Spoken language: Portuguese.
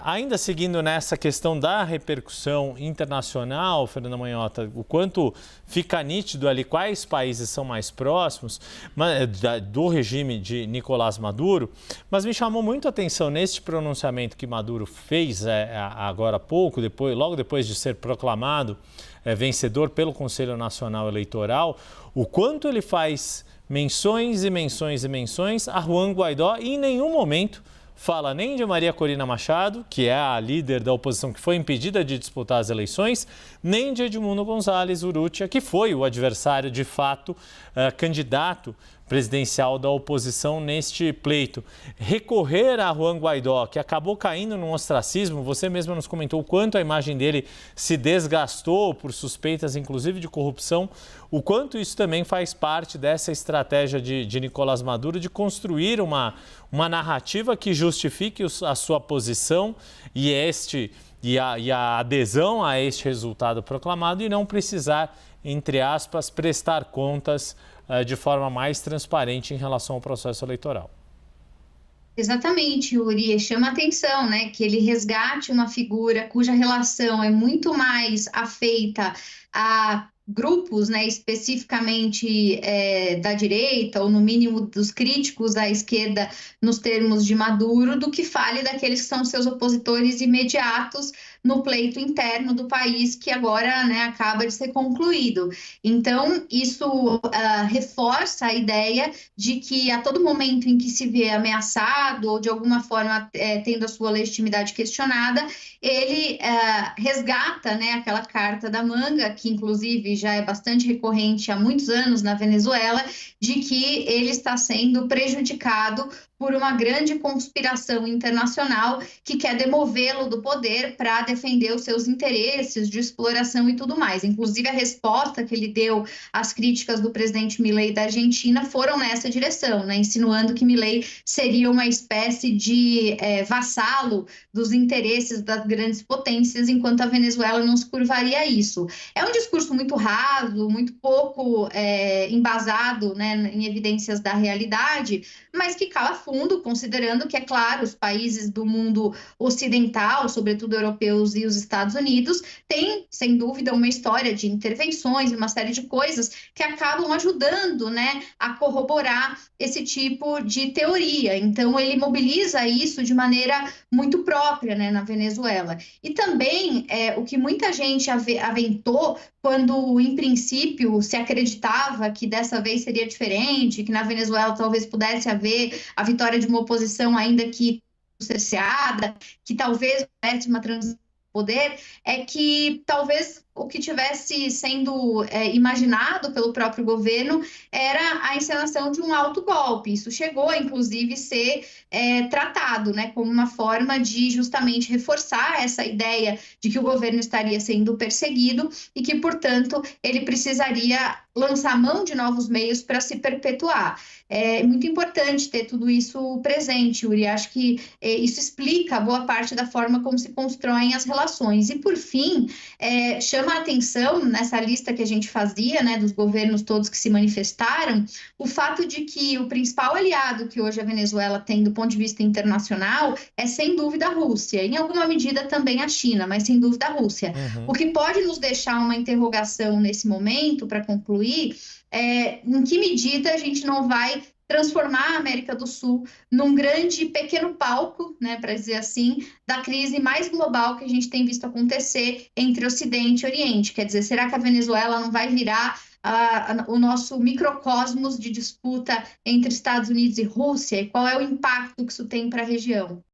Ainda seguindo nessa questão da repercussão internacional, Fernanda Manhota, o quanto fica nítido ali quais países são mais próximos do regime de Nicolás Maduro, mas me chamou muito a atenção neste pronunciamento que Maduro fez agora há pouco, logo depois de ser proclamado vencedor pelo Conselho Nacional Eleitoral, o quanto ele faz menções e menções e menções a Juan Guaidó e em nenhum momento fala nem de Maria Corina Machado, que é a líder da oposição que foi impedida de disputar as eleições, nem de Edmundo González Urrutia, que foi o adversário de fato, candidato presidencial da oposição neste pleito. Recorrer a Juan Guaidó, que acabou caindo num ostracismo, você mesmo nos comentou o quanto a imagem dele se desgastou por suspeitas, inclusive de corrupção, o quanto isso também faz parte dessa estratégia de Nicolás Maduro de construir uma narrativa que justifique a sua posição e a adesão a este resultado proclamado e não precisar, entre aspas, prestar contas de forma mais transparente em relação ao processo eleitoral. Exatamente, Yuri, chama atenção, né, que ele resgate uma figura cuja relação é muito mais afeita a grupos, né, especificamente da direita, ou no mínimo dos críticos à esquerda nos termos de Maduro, do que fale daqueles que são seus opositores imediatos no pleito interno do país, que agora, né, acaba de ser concluído. Então, isso reforça a ideia de que a todo momento em que se vê ameaçado ou de alguma forma tendo a sua legitimidade questionada, ele resgata, né, aquela carta da manga, que inclusive já é bastante recorrente há muitos anos na Venezuela, de que ele está sendo prejudicado por uma grande conspiração internacional que quer demovê-lo do poder para defender os seus interesses de exploração e tudo mais. Inclusive, a resposta que ele deu às críticas do presidente Milei da Argentina foram nessa direção, né? Insinuando que Milei seria uma espécie de vassalo dos interesses das grandes potências, enquanto a Venezuela não se curvaria a isso. É um discurso muito raso, muito pouco embasado, né, em evidências da realidade, mas que cala fundo, considerando que, é claro, os países do mundo ocidental, sobretudo europeus e os Estados Unidos, têm, sem dúvida, uma história de intervenções e uma série de coisas que acabam ajudando, né, a corroborar esse tipo de teoria. Então, ele mobiliza isso de maneira muito própria, né, na Venezuela. E também o que muita gente aventou quando, em princípio, se acreditava que dessa vez seria diferente, que na Venezuela talvez pudesse haver a vitória de uma oposição ainda que cerceada, que talvez houvesse uma transição de poder, é que talvez o que tivesse sendo imaginado pelo próprio governo era a encenação de um autogolpe. Isso chegou, inclusive, a ser tratado, né, como uma forma de justamente reforçar essa ideia de que o governo estaria sendo perseguido e que, portanto, ele precisaria lançar mão de novos meios para se perpetuar. É muito importante ter tudo isso presente, Yuri. Acho que isso explica boa parte da forma como se constroem as relações. E, por fim, chama a atenção, nessa lista que a gente fazia, né, dos governos todos que se manifestaram, o fato de que o principal aliado que hoje a Venezuela tem do ponto de vista internacional é, sem dúvida, a Rússia. Em alguma medida também a China, mas sem dúvida a Rússia. O que pode nos deixar uma interrogação nesse momento, para concluir, em que medida a gente não vai transformar a América do Sul num grande pequeno palco, né, para dizer assim, da crise mais global que a gente tem visto acontecer entre Ocidente e Oriente. Quer dizer, será que a Venezuela não vai virar o nosso microcosmos de disputa entre Estados Unidos e Rússia? E qual é o impacto que isso tem para a região?